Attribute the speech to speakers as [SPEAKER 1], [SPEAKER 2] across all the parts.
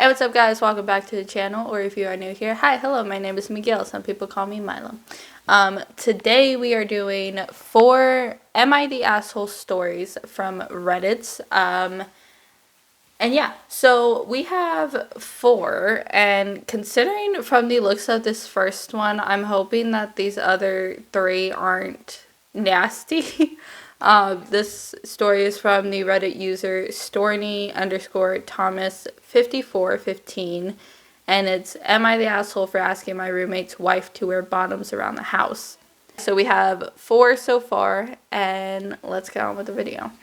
[SPEAKER 1] Hey, what's up guys? Welcome back to the channel, or if you are new here, hi, hello, my name is Miguel. Some people call me Milo. Today we are doing 4 Am I the Asshole stories from Reddit. And yeah, so we have 4, and considering from the looks of this first one, I'm hoping that these other 3 aren't nasty. This story is from the Reddit user Storny_Thomas5415, and it's, am I the asshole for asking my roommate's wife to wear bottoms around the house? So we have 4 so far, and let's get on with the video.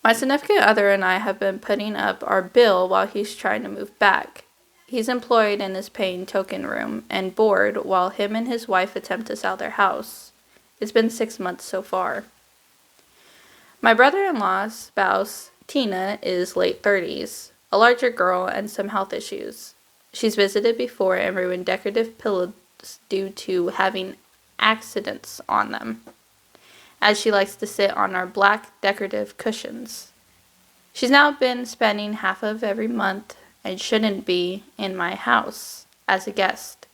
[SPEAKER 1] My significant other and I have been putting up our bill while he's trying to move back. He's employed and is paying token room and board while him and his wife attempt to sell their house. It's been 6 months so far. My brother-in-law's spouse, Tina, is late 30s, a larger girl and some health issues. She's visited before and ruined decorative pillows due to having accidents on them, as she likes to sit on our black decorative cushions. She's now been spending half of every month and shouldn't be in my house as a guest.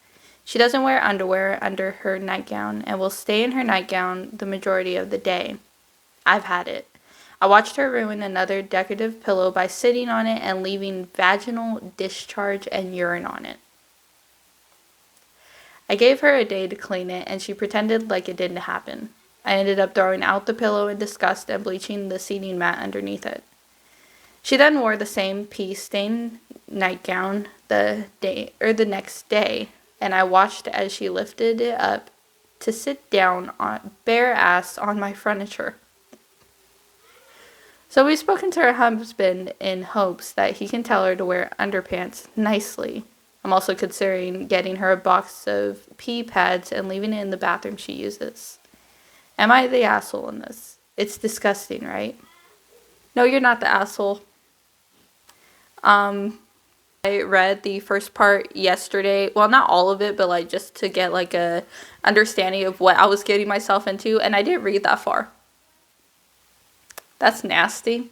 [SPEAKER 1] She doesn't wear underwear under her nightgown and will stay in her nightgown the majority of the day. I've had it. I watched her ruin another decorative pillow by sitting on it and leaving vaginal discharge and urine on it. I gave her a day to clean it and she pretended like it didn't happen. I ended up throwing out the pillow in disgust and bleaching the seating mat underneath it. She then wore the same pea-stained nightgown the next day, and I watched as she lifted it up to sit down on bare ass on my furniture. So we've spoken to her husband in hopes that he can tell her to wear underpants nicely. I'm also considering getting her a box of pee pads and leaving it in the bathroom she uses. Am I the asshole in this? It's disgusting, right? No, you're not the asshole. I read the first part yesterday. Well, not all of it, but like just to get like a understanding of what I was getting myself into, and I didn't read that far. That's nasty.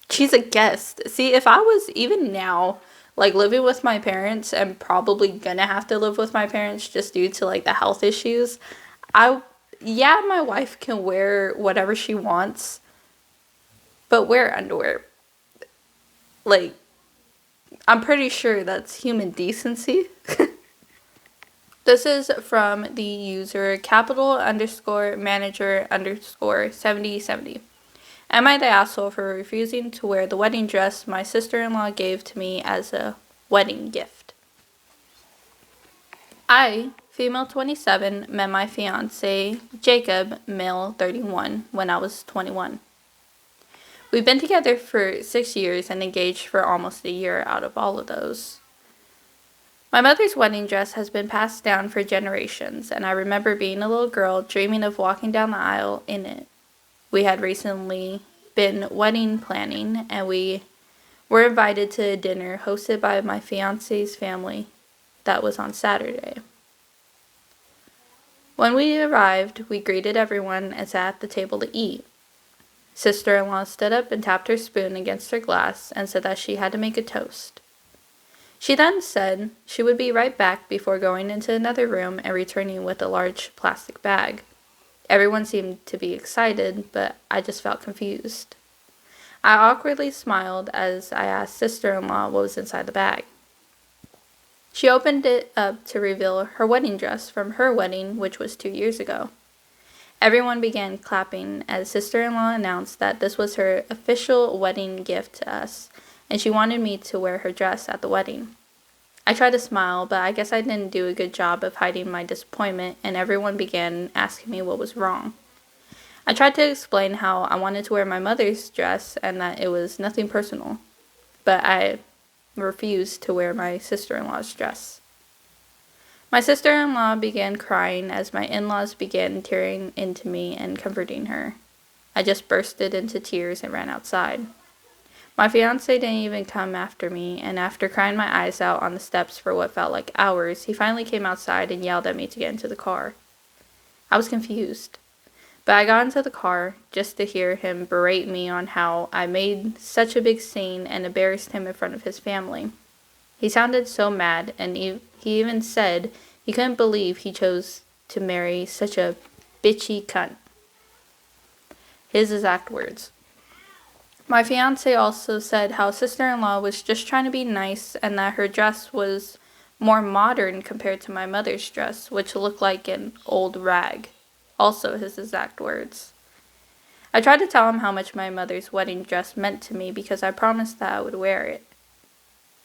[SPEAKER 1] She's a guest. See, if I was even now like living with my parents and probably gonna have to live with my parents just due to like the health issues, my wife can wear whatever she wants, but wear underwear. Like, I'm pretty sure that's human decency. This is from the user capital_manager_7070. Am I the asshole for refusing to wear the wedding dress my sister-in-law gave to me as a wedding gift? I, female 27, met my fiance, Jacob, male 31, when I was 21. We've been together for 6 years and engaged for almost a year out of all of those. My mother's wedding dress has been passed down for generations, and I remember being a little girl dreaming of walking down the aisle in it. We had recently been wedding planning, and we were invited to a dinner hosted by my fiance's family that was on Saturday. When we arrived, we greeted everyone and sat at the table to eat. Sister-in-law stood up and tapped her spoon against her glass and said that she had to make a toast. She then said she would be right back before going into another room and returning with a large plastic bag. Everyone seemed to be excited, but I just felt confused. I awkwardly smiled as I asked sister-in-law what was inside the bag. She opened it up to reveal her wedding dress from her wedding, which was 2 years ago. Everyone began clapping as sister-in-law announced that this was her official wedding gift to us, and she wanted me to wear her dress at the wedding. I tried to smile, but I guess I didn't do a good job of hiding my disappointment, and everyone began asking me what was wrong. I tried to explain how I wanted to wear my mother's dress and that it was nothing personal, but I refused to wear my sister-in-law's dress. My sister-in-law began crying as my in-laws began tearing into me and comforting her. I just bursted into tears and ran outside. My fiance didn't even come after me, and after crying my eyes out on the steps for what felt like hours, he finally came outside and yelled at me to get into the car. I was confused, but I got into the car just to hear him berate me on how I made such a big scene and embarrassed him in front of his family. He sounded so mad, and he even said he couldn't believe he chose to marry such a bitchy cunt. His exact words. My fiance also said how sister-in-law was just trying to be nice and that her dress was more modern compared to my mother's dress, which looked like an old rag. Also his exact words. I tried to tell him how much my mother's wedding dress meant to me because I promised that I would wear it.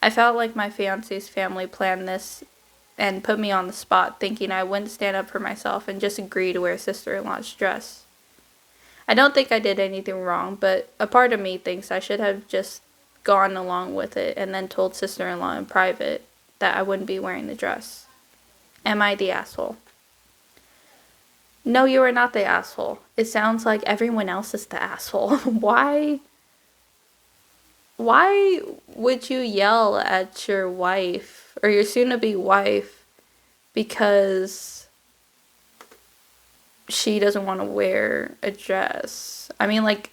[SPEAKER 1] I felt like my fiance's family planned this and put me on the spot, thinking I wouldn't stand up for myself and just agree to wear sister-in-law's dress. I don't think I did anything wrong, but a part of me thinks I should have just gone along with it and then told sister-in-law in private that I wouldn't be wearing the dress. Am I the asshole? No, you are not the asshole. It sounds like everyone else is the asshole. Why would you yell at your wife or your soon-to-be wife because she doesn't want to wear a dress? I mean, like,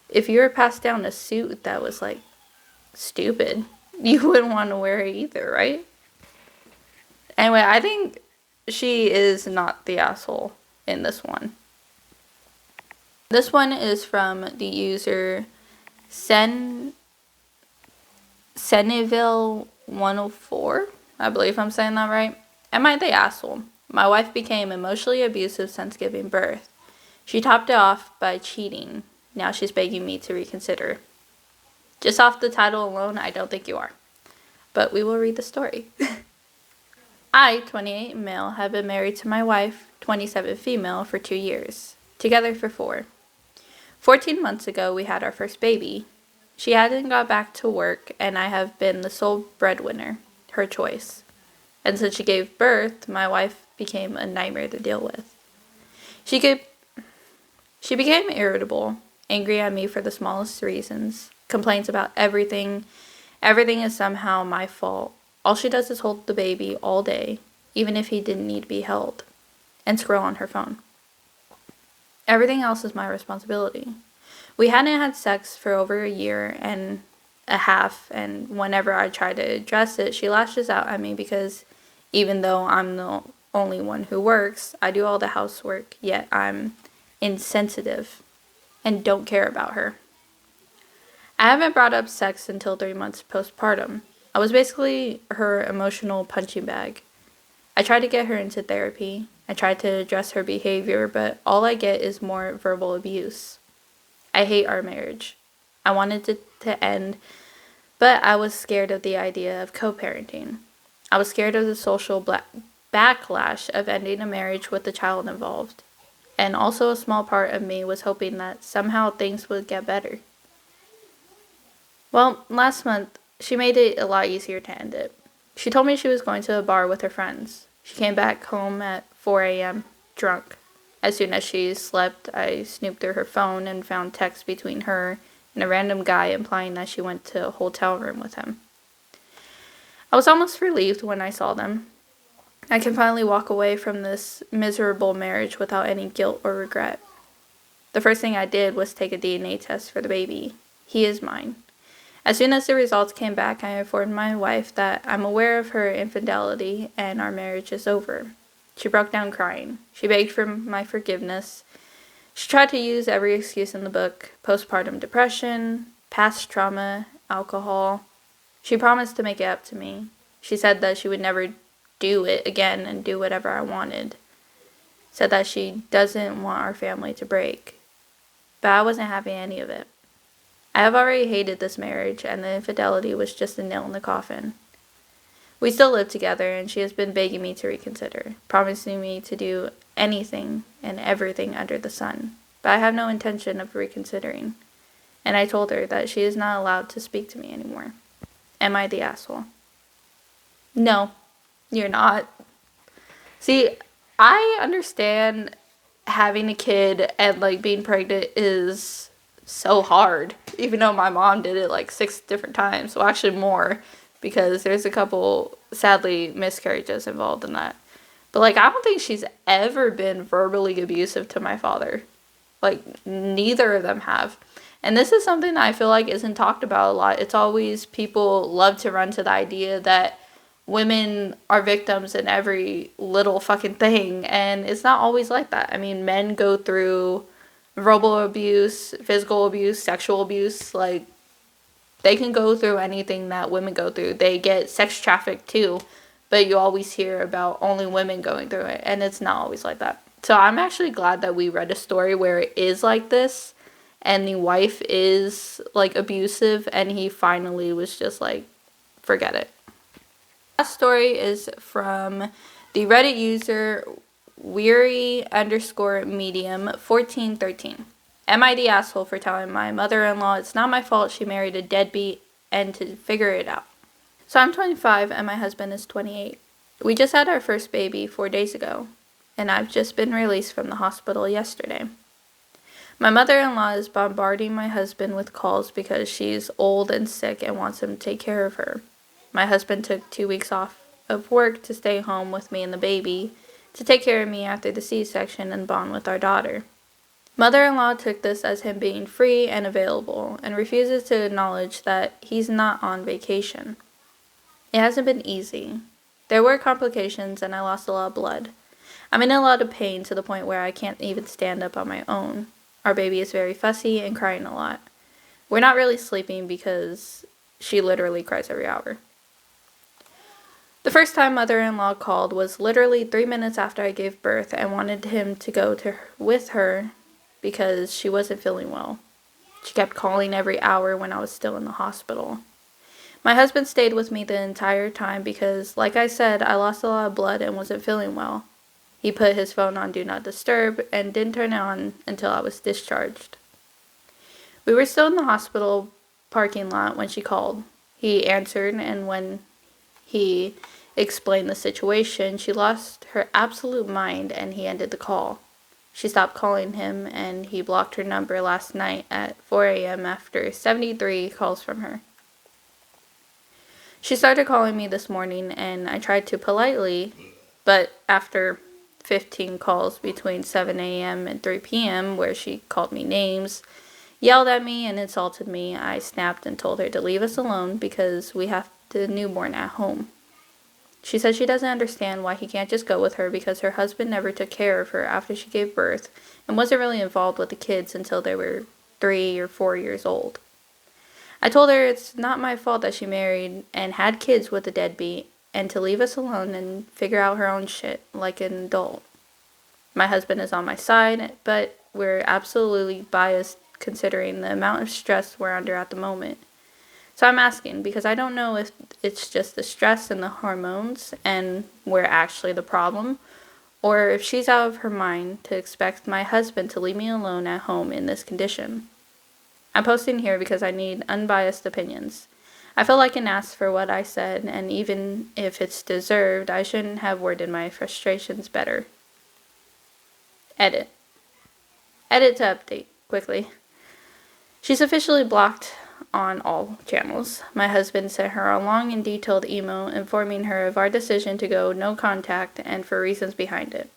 [SPEAKER 1] if you were passed down a suit that was, like, stupid, you wouldn't want to wear it either, right? Anyway, I think she is not the asshole in this one. This one is from the user Seneville104. I believe I'm saying that right. Am I the asshole? My wife became emotionally abusive since giving birth. She topped it off by cheating. Now she's begging me to reconsider. Just off the title alone, I don't think you are. But we will read the story. I, 28 male, have been married to my wife, 27 female, for 2 years. Together for 4. 14 months ago, we had our first baby. She hadn't got back to work, and I have been the sole breadwinner, her choice. And since she gave birth, my wife became a nightmare to deal with. She became irritable, angry at me for the smallest reasons, complains about everything. Everything is somehow my fault. All she does is hold the baby all day, even if he didn't need to be held, and scroll on her phone. Everything else is my responsibility. We hadn't had sex for over a year and a half, and whenever I try to address it, she lashes out at me because even though I'm the only one who works, I do all the housework, yet I'm insensitive and don't care about her. I haven't brought up sex until 3 months postpartum. I was basically her emotional punching bag. I tried to get her into therapy. I tried to address her behavior, but all I get is more verbal abuse. I hate our marriage. I wanted it to end, but I was scared of the idea of co-parenting. I was scared of the social backlash of ending a marriage with a child involved. And also a small part of me was hoping that somehow things would get better. Well, last month, she made it a lot easier to end it. She told me she was going to a bar with her friends. She came back home at 4 a.m., drunk. As soon as she slept, I snooped through her phone and found texts between her and a random guy implying that she went to a hotel room with him. I was almost relieved when I saw them. I can finally walk away from this miserable marriage without any guilt or regret. The first thing I did was take a DNA test for the baby. He is mine. As soon as the results came back, I informed my wife that I'm aware of her infidelity and our marriage is over. She broke down crying. She begged for my forgiveness. She tried to use every excuse in the book: postpartum depression, past trauma, alcohol. She promised to make it up to me. She said that she would never do it again and do whatever I wanted. Said that she doesn't want our family to break. But I wasn't having any of it. I have already hated this marriage, and the infidelity was just a nail in the coffin. We still live together, and she has been begging me to reconsider, promising me to do anything and everything under the sun. But I have no intention of reconsidering, and I told her that she is not allowed to speak to me anymore. Am I the asshole? No, you're not. See, I understand having a kid and, like, being pregnant is so hard. even though my mom did it like 6 different times. Well, actually more, because there's a couple, sadly, miscarriages involved in that. But, like, I don't think she's ever been verbally abusive to my father. Like, neither of them have. And this is something that I feel like isn't talked about a lot. It's always people love to run to the idea that women are victims in every little fucking thing. And it's not always like that. I mean, men go through verbal abuse, physical abuse, sexual abuse. Like, they can go through anything that women go through. They get sex trafficked too. But you always hear about only women going through it. And it's not always like that. So I'm actually glad that we read a story where it is like this. And the wife is, like, abusive. And he finally was just like, forget it. Last story is from the Reddit user weary_medium1413. Am I the asshole for telling my mother-in-law it's not my fault she married a deadbeat and to figure it out? So I'm 25 and my husband is 28. We just had our first baby 4 days ago, and I've just been released from the hospital yesterday. My mother-in-law is bombarding my husband with calls because she's old and sick and wants him to take care of her. My husband took 2 weeks off of work to stay home with me and the baby to take care of me after the C-section and bond with our daughter. Mother-in-law took this as him being free and available and refuses to acknowledge that he's not on vacation. It hasn't been easy. There were complications and I lost a lot of blood. I'm in a lot of pain to the point where I can't even stand up on my own. Our baby is very fussy and crying a lot. We're not really sleeping because she literally cries every hour. The first time mother-in-law called was literally 3 minutes after I gave birth and wanted him to go with her because she wasn't feeling well. She kept calling every hour when I was still in the hospital. My husband stayed with me the entire time because, like I said, I lost a lot of blood and wasn't feeling well. He put his phone on Do Not Disturb and didn't turn it on until I was discharged. We were still in the hospital parking lot when she called. He answered, and when he explained the situation, she lost her absolute mind and he ended the call. She stopped calling him and he blocked her number last night at 4 a.m. after 73 calls from her. She started calling me this morning and I tried to politely, but after 15 calls between 7 a.m. and 3 p.m. where she called me names, yelled at me, and insulted me, I snapped and told her to leave us alone because we have the newborn at home. She said she doesn't understand why he can't just go with her because her husband never took care of her after she gave birth and wasn't really involved with the kids until they were 3 or 4 years old. I told her it's not my fault that she married and had kids with a deadbeat and to leave us alone and figure out her own shit like an adult. My husband is on my side, but we're absolutely biased considering the amount of stress we're under at the moment. So I'm asking because I don't know if it's just the stress and the hormones and we're actually the problem, or if she's out of her mind to expect my husband to leave me alone at home in this condition. I'm posting here because I need unbiased opinions. I feel like an ass for what I said, and even if it's deserved, I shouldn't have worded my frustrations better. Edit to update, quickly. She's officially blocked on all channels. My husband sent her a long and detailed email informing her of our decision to go no contact and for reasons behind it.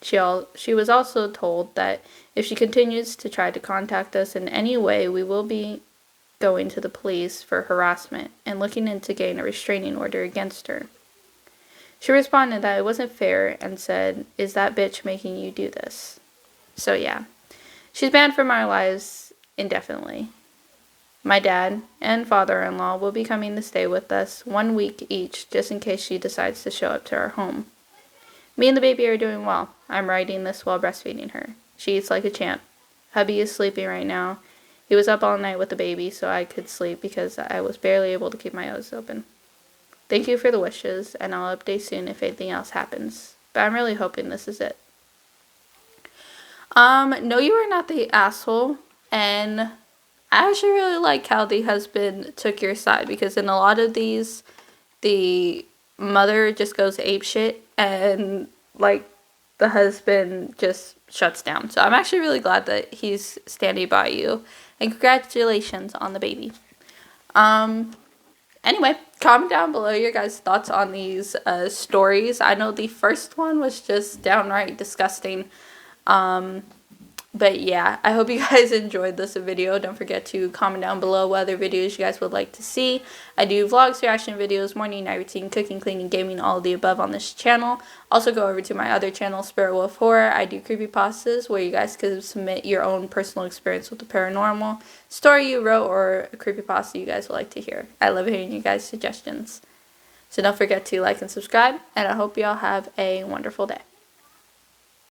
[SPEAKER 1] She was also told that if she continues to try to contact us in any way, we will be going to the police for harassment and looking into getting a restraining order against her. She responded that it wasn't fair and said, "Is that bitch making you do this?" So yeah, she's banned from our lives indefinitely. My dad and father-in-law will be coming to stay with us 1 week each just in case she decides to show up to our home. Me and the baby are doing well. I'm writing this while breastfeeding her. She eats like a champ. Hubby is sleeping right now. He was up all night with the baby so I could sleep because I was barely able to keep my eyes open. Thank you for the wishes, and I'll update soon if anything else happens. But I'm really hoping this is it. No, you are not the asshole, and I actually really like how the husband took your side, because in a lot of these, the mother just goes apeshit and, like, the husband just shuts down. So I'm actually really glad that he's standing by you. And congratulations on the baby. Anyway, comment down below your guys' thoughts on these stories. I know the first one was just downright disgusting. But yeah, I hope you guys enjoyed this video. Don't forget to comment down below what other videos you guys would like to see. I do vlogs, reaction videos, morning, night routine, cooking, cleaning, gaming, all of the above on this channel. Also go over to my other channel, Spirit Wolf Horror. I do creepypastas where you guys can submit your own personal experience with the paranormal, story you wrote, or a creepypasta you guys would like to hear. I love hearing you guys' suggestions. So don't forget to like and subscribe, and I hope y'all have a wonderful day.